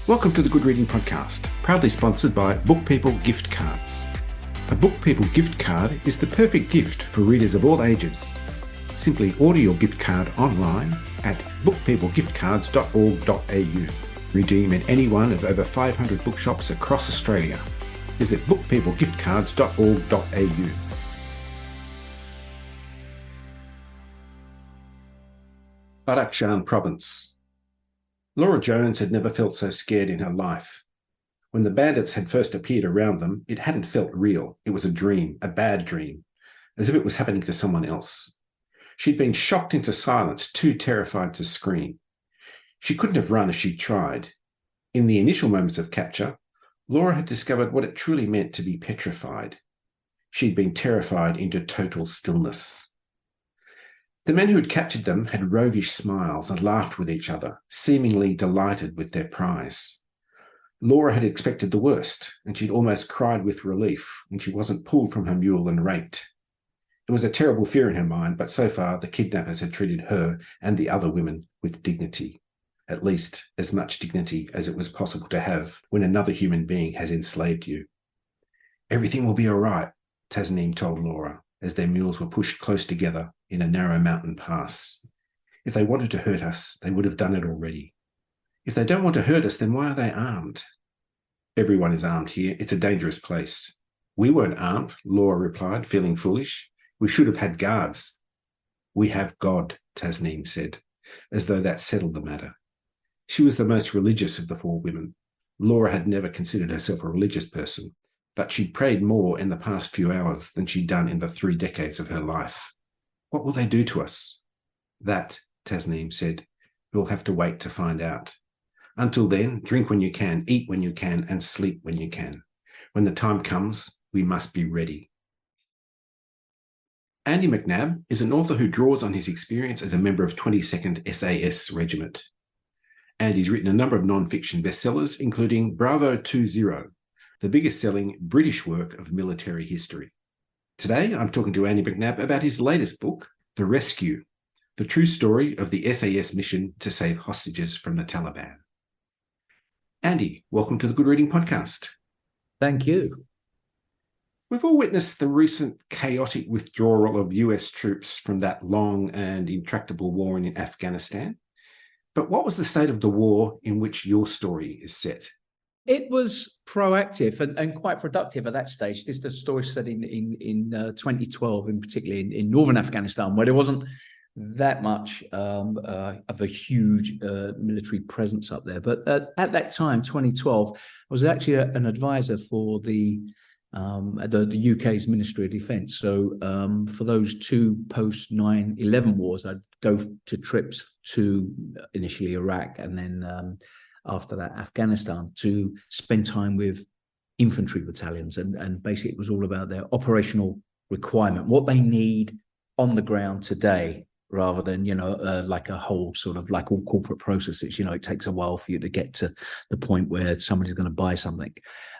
Welcome to the Good Reading Podcast, proudly sponsored by Book People Gift Cards. A Book People gift card is the perfect gift for readers of all ages. Simply order your gift card online at bookpeoplegiftcards.org.au. Redeem in any one of over 500 bookshops across Australia. Visit bookpeoplegiftcards.org.au. Badakhshan Province. Laura Jones had never felt so scared in her life. When the bandits had first appeared around them, it hadn't felt real. It was a dream, a bad dream, as if it was happening to someone else. She'd been shocked into silence, too terrified to scream. She couldn't have run if she'd tried. In the initial moments of capture, Laura had discovered what it truly meant to be petrified. She'd been terrified into total stillness. The men who had captured them had roguish smiles and laughed with each other, seemingly delighted with their prize. Laura had expected the worst, and she'd almost cried with relief when she wasn't pulled from her mule and raped. It was a terrible fear in her mind, but so far the kidnappers had treated her and the other women with dignity, at least as much dignity as it was possible to have when another human being has enslaved you. "Everything will be all right," Tasneem told Laura, as their mules were pushed close together in a narrow mountain pass. "If they wanted to hurt us, they would have done it already. If they don't want to hurt us, then why are they armed?" "Everyone is armed here. It's a dangerous place." "We weren't armed," Laura replied, feeling foolish. "We should have had guards." "We have God," Tasneem said, as though that settled the matter. She was the most religious of the four women. Laura had never considered herself a religious person, but she'd prayed more in the past few hours than she'd done in the 3 decades of her life. "What will they do to us?" "That," Tasneem said, "we'll have to wait to find out. Until then, drink when you can, eat when you can, and sleep when you can. When the time comes, we must be ready." Andy McNab is an author who draws on his experience as a member of 22nd SAS Regiment. Andy's written a number of non-fiction bestsellers, including Bravo 20, the biggest-selling British work of military history. Today, I'm talking to Andy McNab about his latest book, The Rescue, the true story of the SAS mission to save hostages from the Taliban. Andy, welcome to the Good Reading Podcast. Thank you. We've all witnessed the recent chaotic withdrawal of US troops from that long and intractable war in Afghanistan. But what was the state of the war in which your story is set? It was proactive and quite productive at that stage. This is the story set in 2012, in particular in Northern Afghanistan, where there wasn't that much of a huge military presence up there. But at that time, 2012, I was actually an advisor for the UK's Ministry of Defence. So for those two post 9/11 wars, I'd go to trips to initially Iraq and then after that Afghanistan to spend time with infantry battalions. And basically it was all about their operational requirement, what they need on the ground today, rather than, like a whole sort of like all corporate processes, it takes a while for you to get to the point where somebody's going to buy something,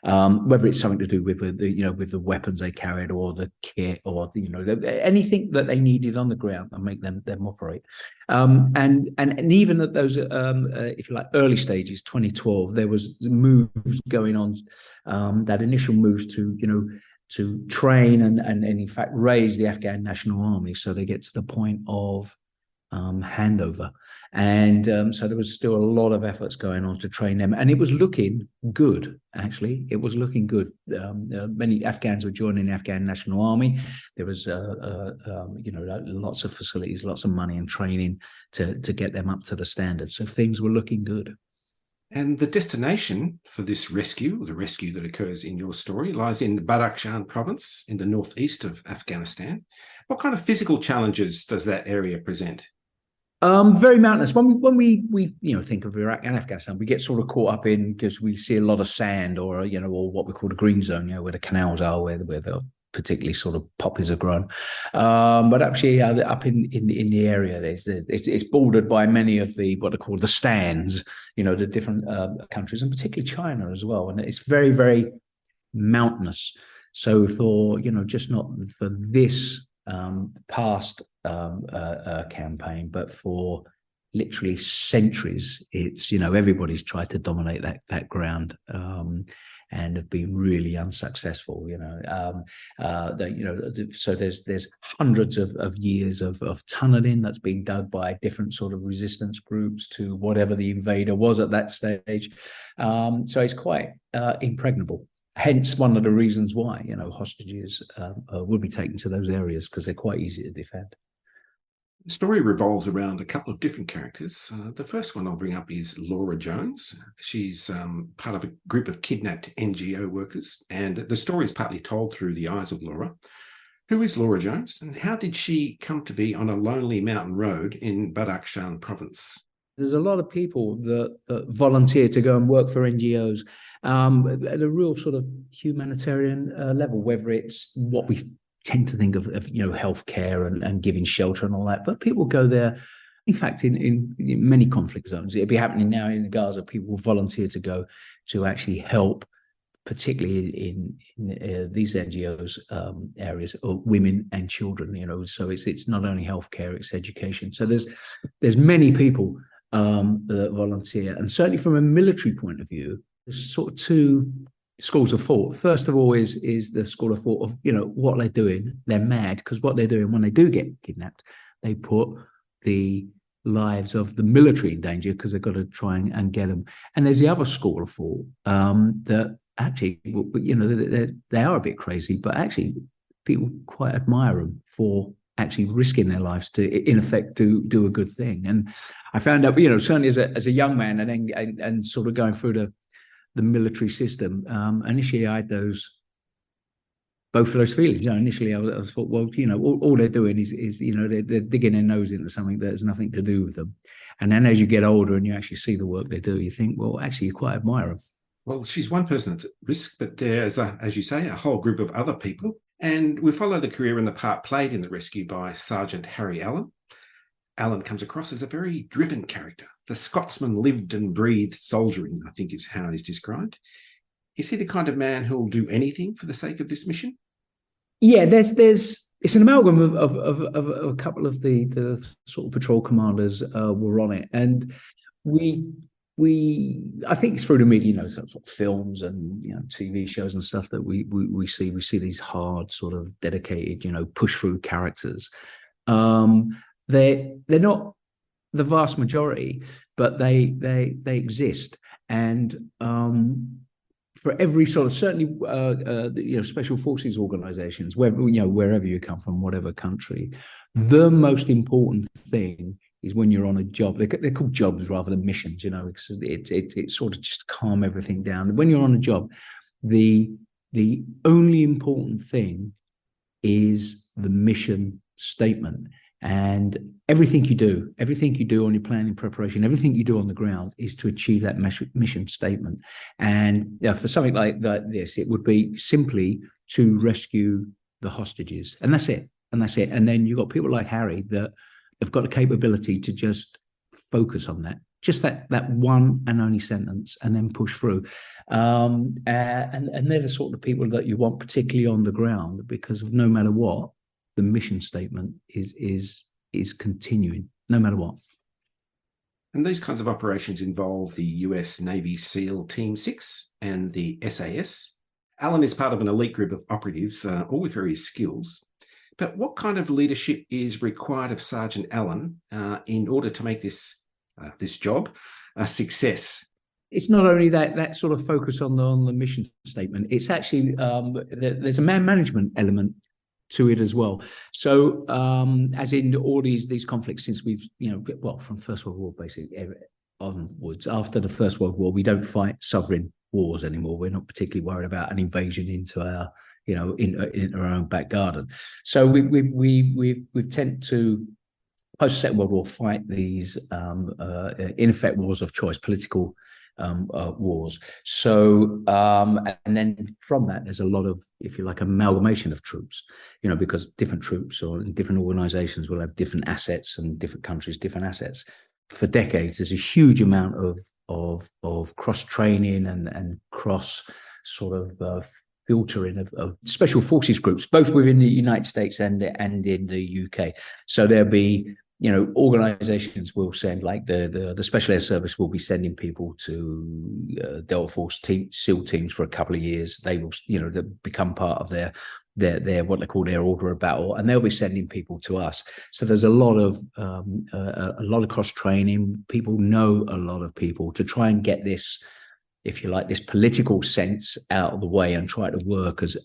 whether it's something to do with with the weapons they carried or the kit or, anything that they needed on the ground and make them operate. And even at those, if you like, early stages, 2012, there was moves going on, that initial moves to train and in fact raise the Afghan National Army so they get to the point of handover. And so there was still a lot of efforts going on to train them, and it was looking good. Actually, it was looking good. Many Afghans were joining the Afghan National Army. There was lots of facilities, lots of money and training to get them up to the standard. So things were looking good. And the destination for this rescue, the rescue that occurs in your story, lies in Badakhshan province in the northeast of Afghanistan. What kind of physical challenges does that area present? Very mountainous. When we think of Iraq and Afghanistan, we get sort of caught up in, because we see a lot of sand or what we call the green zone, where the canals are, where the particularly sort of poppies are grown. But actually up in the area, it's bordered by many of the what are called the stands, the different countries, and particularly China as well. And it's very, very mountainous. So for, just not for this past campaign, but for literally centuries. It's, everybody's tried to dominate that ground. And have been really unsuccessful, so there's hundreds of years of tunneling that's been dug by different sort of resistance groups to whatever the invader was at that stage. So it's quite impregnable. Hence, one of the reasons why, hostages will be taken to those areas, because they're quite easy to defend. The story revolves around a couple of different characters. The first one I'll bring up is Laura Jones. She's part of a group of kidnapped NGO workers, and the story is partly told through the eyes of Laura. Who is Laura Jones, and how did she come to be on a lonely mountain road in Badakhshan province? There's a lot of people that volunteer to go and work for NGOs at a real sort of humanitarian level, whether it's what we tend to think of healthcare and giving shelter and all that, but people go there. In fact, in many conflict zones, it'd be happening now in Gaza. People volunteer to go to actually help, particularly in these NGOs areas, of women and children. So it's not only healthcare, it's education. So there's many people that volunteer, and certainly from a military point of view, there's sort of two schools of thought. First of all is the school of thought of, what they're doing. They're mad, because what they're doing when they do get kidnapped, they put the lives of the military in danger, because they've got to try and get them. And there's the other school of thought that actually, they are a bit crazy, but actually people quite admire them for actually risking their lives to, in effect, do a good thing. And I found out, certainly as a young man, and sort of going through the military system, initially I had both of those feelings. Initially I was thought, well, all they're doing is they're digging their nose into something that has nothing to do with them. And then as you get older and you actually see the work they do, you think, well, actually you quite admire them. Well, she's one person at risk, but there's, as you say, a whole group of other people. And we follow the career and the part played in the rescue by Sergeant Harry Allen. Allen comes across as a very driven character. The Scotsman lived and breathed soldiering, I think is how he's described. Is he the kind of man who'll do anything for the sake of this mission? Yeah, it's an amalgam of a couple of the sort of patrol commanders were on it, and I think it's through the media, sort of films and TV shows and stuff that we see these hard, sort of dedicated, push through characters. They're not the vast majority, but they exist. And for every sort of, certainly special forces organizations, wherever you come from, whatever country, the most important thing is when you're on a job. They're called jobs rather than missions. It's sort of just calm everything down. When you're on a job, the only important thing is the mission statement. And everything you do on your planning preparation, everything you do on the ground is to achieve that mission statement. And for something like this, it would be simply to rescue the hostages. And that's it. And then you've got people like Harry that have got the capability to just focus on that. Just that one and only sentence, and then push through. And they're the sort of people that you want, particularly on the ground, because of no matter what, the mission statement is continuing, no matter what. And these kinds of operations involve the US Navy SEAL Team 6 and the SAS. Allen is part of an elite group of operatives, all with various skills. But what kind of leadership is required of Sergeant Allen in order to make this job a success? It's not only that sort of focus on the mission statement. It's actually there's a man management element to it as well. So as in all these conflicts since we've, from First World War basically onwards, after the First World War, we don't fight sovereign wars anymore. We're not particularly worried about an invasion into our, in our own back garden. So we've tend to, post Second World War, fight these in effect wars of choice, political wars. So and then from that there's a lot of, if you like, amalgamation of troops, because different troops or different organizations will have different assets, and different countries different assets. For decades there's a huge amount of cross training and cross sort of filtering of special forces groups, both within the United States and in the UK. So there'll be organizations will send, like the Special Air Service will be sending people to Delta Force SEAL teams for a couple of years. They will, become part of their what they call their order of battle, and they'll be sending people to us. So there's a lot of cross training. People know a lot of people to try and get this, if you like, this political sense out of the way and try to work as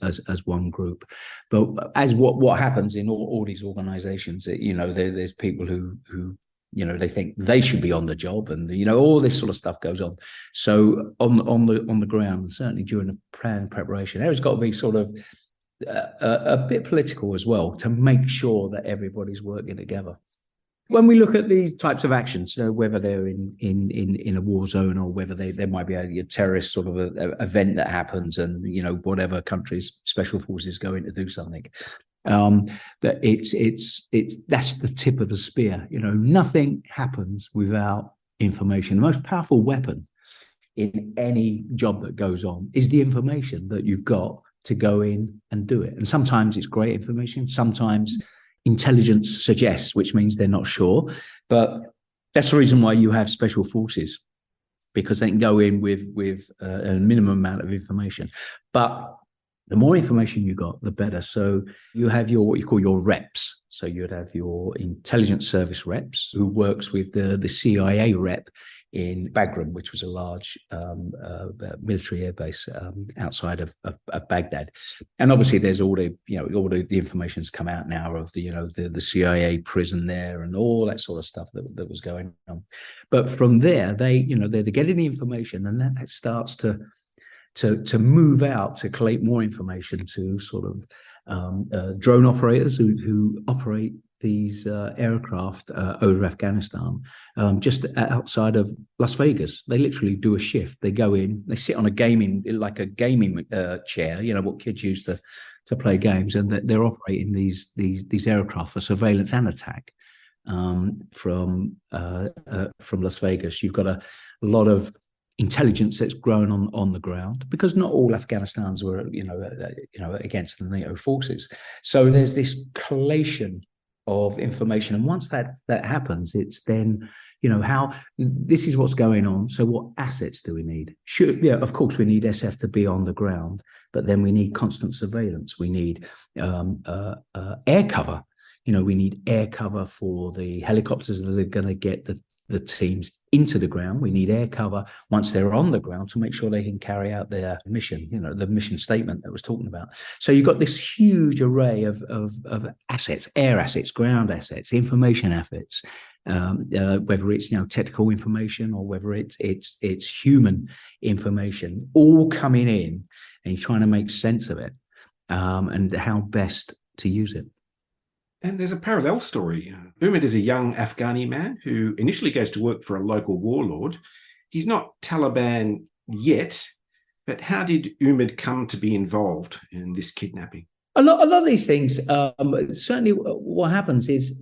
one group. But as what happens in all these organizations, there's people who they think they should be on the job, and all this sort of stuff goes on. So on the ground, and certainly during the plan preparation, there's got to be sort of a bit political as well, to make sure that everybody's working together. When we look at these types of actions, whether they're in a war zone, or whether there might be a terrorist sort of event that happens, and whatever country's special forces go in to do something, that that's the tip of the spear. Nothing happens without information. The most powerful weapon in any job that goes on is the information that you've got to go in and do it. And sometimes it's great information, sometimes intelligence suggests, which means they're not sure. But that's the reason why you have special forces, because they can go in with a minimum amount of information. But the more information you got, the better. So you have what you call your reps. So you'd have your intelligence service reps, who works with the CIA rep in Bagram, which was a large military airbase outside of Baghdad. And obviously there's all the information's come out now of the CIA prison there and all that sort of stuff that was going on. But from there, they're getting the information, and that starts to move out to collate more information to sort of drone operators who operate these aircraft over Afghanistan, just outside of Las Vegas. They literally do a shift. They go in, they sit on a gaming chair, what kids use to play games, and they're operating these aircraft for surveillance and attack from Las Vegas. You've got a lot of intelligence that's grown on the ground, because not all Afghanistans were against the NATO forces. So there's this collation of information, and once that happens, it's then how this is what's going on. So what assets do we need? Of course we need SF to be on the ground, but then we need constant surveillance. We need air cover. We need air cover for the helicopters that are going to get the teams into the ground. We need air cover once they're on the ground to make sure they can carry out their mission, the mission statement that was talking about. So you've got this huge array of assets, air assets, ground assets, information assets, whether it's technical information or whether it's human information, all coming in, and you're trying to make sense of it, and how best to use it. And there's a parallel story. Umid is a young Afghani man who initially goes to work for a local warlord. He's not Taliban yet, but how did Umid come to be involved in this kidnapping? A lot of these things, certainly what happens is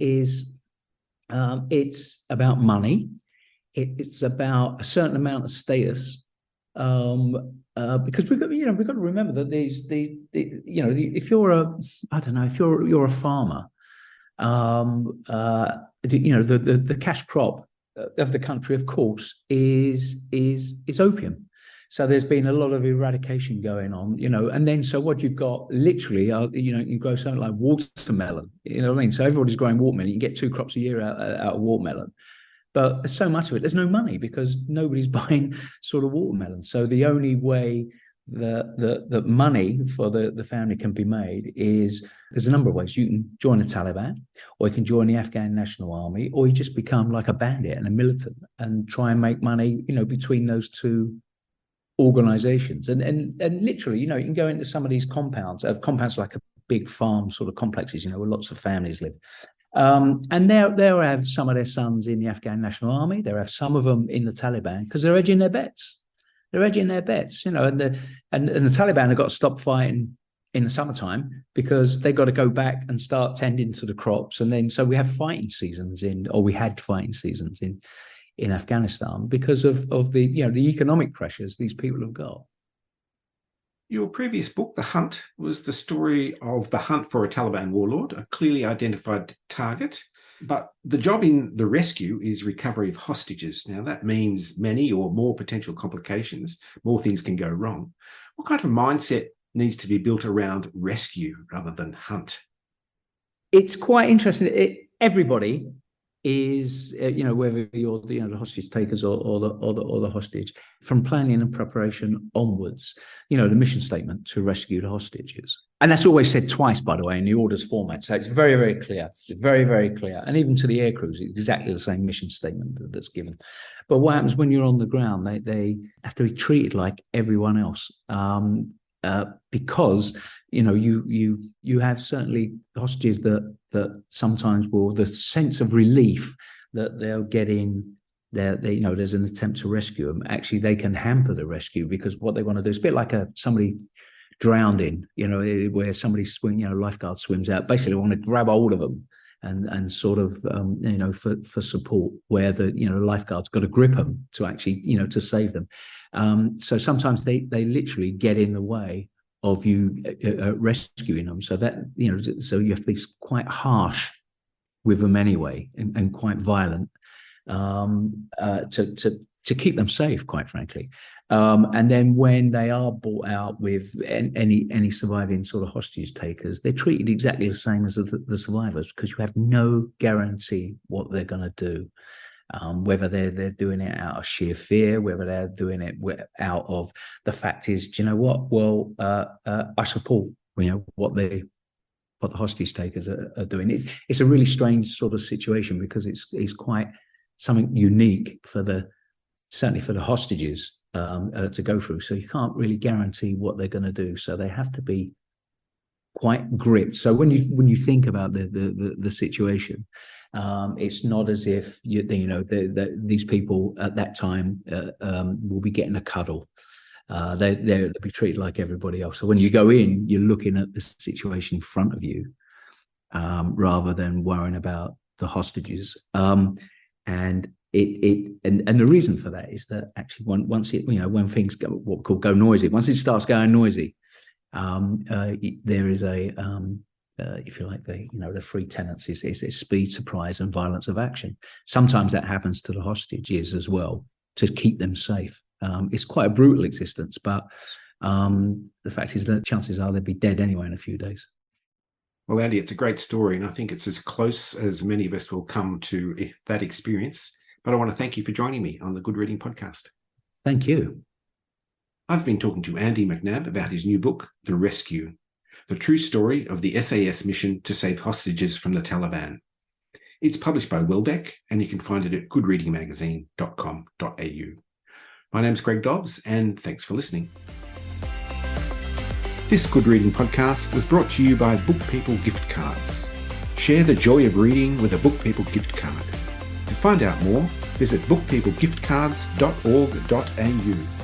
it's about money. It's about a certain amount of status. Because we've got to remember that if you're a farmer, the cash crop of the country, of course, is opium. So there's been a lot of eradication going on, and then so what you've got literally, you grow something like watermelon, what I mean? So everybody's growing watermelon. You can get 2 crops a year out of watermelon. But so much of it, there's no money because nobody's buying sort of watermelon. So the only way that money for the family can be made is, there's a number of ways. You can join the Taliban, or you can join the Afghan National Army, or you just become like a bandit and a militant and try and make money, between those two organizations. And literally, you can go into some of these compounds like a big farm sort of complexes, where lots of families live. And they'll have some of their sons in the Afghan National Army. They'll have some of them in the Taliban because they're hedging their bets. And the Taliban have got to stop fighting in the summertime because they've got to go back and start tending to the crops. And then so we had fighting seasons in Afghanistan because of the economic pressures these people have got. Your previous book, The Hunt, was the story of the hunt for a Taliban warlord, a clearly identified target. But the job in the rescue is recovery of hostages. Now, that means many or more potential complications, more things can go wrong. What kind of mindset needs to be built around rescue rather than hunt? It's quite interesting. Everybody is, whether you're the hostage takers or the hostage, from planning and preparation onwards, the mission statement to rescue the hostages. And that's always said twice, by the way, in the orders format. So it's very, very clear. It's very, very clear. And even to the air crews, it's exactly the same mission statement that's given. But what happens when you're on the ground? They have to be treated like everyone else. Because you have certainly hostages that sometimes will, the sense of relief that they'll get in there, there's an attempt to rescue them. Actually, they can hamper the rescue, because what they want to do is a bit like somebody drowning, where somebody lifeguard swims out. Basically, they want to grab hold of them and sort of for support, where the lifeguard's got to grip them to actually to save them. So sometimes they literally get in the way of you rescuing them. So that so you have to be quite harsh with them anyway, and quite violent to keep them safe, quite frankly. And then when they are brought out with any surviving sort of hostage takers, they're treated exactly the same as the survivors, because you have no guarantee what they're going to do. Whether they're doing it out of sheer fear, whether they're doing it out of the fact is, do you know what? Well, I support what the hostage takers are doing. It's a really strange sort of situation, because it's quite something unique certainly for the hostages to go through. So you can't really guarantee what they're going to do. So they have to be quite gripped. So when you think about the situation, it's not as if these people at that time will be getting a cuddle. They'll be treated like everybody else. So when you go in, you're looking at the situation in front of you, rather than worrying about the hostages. And the reason for that is that actually once when things go what we call go noisy, once it starts going noisy, there is if you like, the three tenets is speed, surprise, and violence of action. Sometimes that happens to the hostages as well, to keep them safe. It's quite a brutal existence, but the fact is that chances are they'll be dead anyway in a few days. Well, Andy, it's a great story, and I think it's as close as many of us will come to that experience. But I want to thank you for joining me on the Good Reading Podcast. Thank you. I've been talking to Andy McNab about his new book, The Rescue, the true story of the SAS mission to save hostages from the Taliban. It's published by Welbeck, and you can find it at goodreadingmagazine.com.au. My name's Greg Dobbs, and thanks for listening. This Good Reading Podcast was brought to you by Book People Gift Cards. Share the joy of reading with a Book People gift card. To find out more, visit bookpeoplegiftcards.org.au.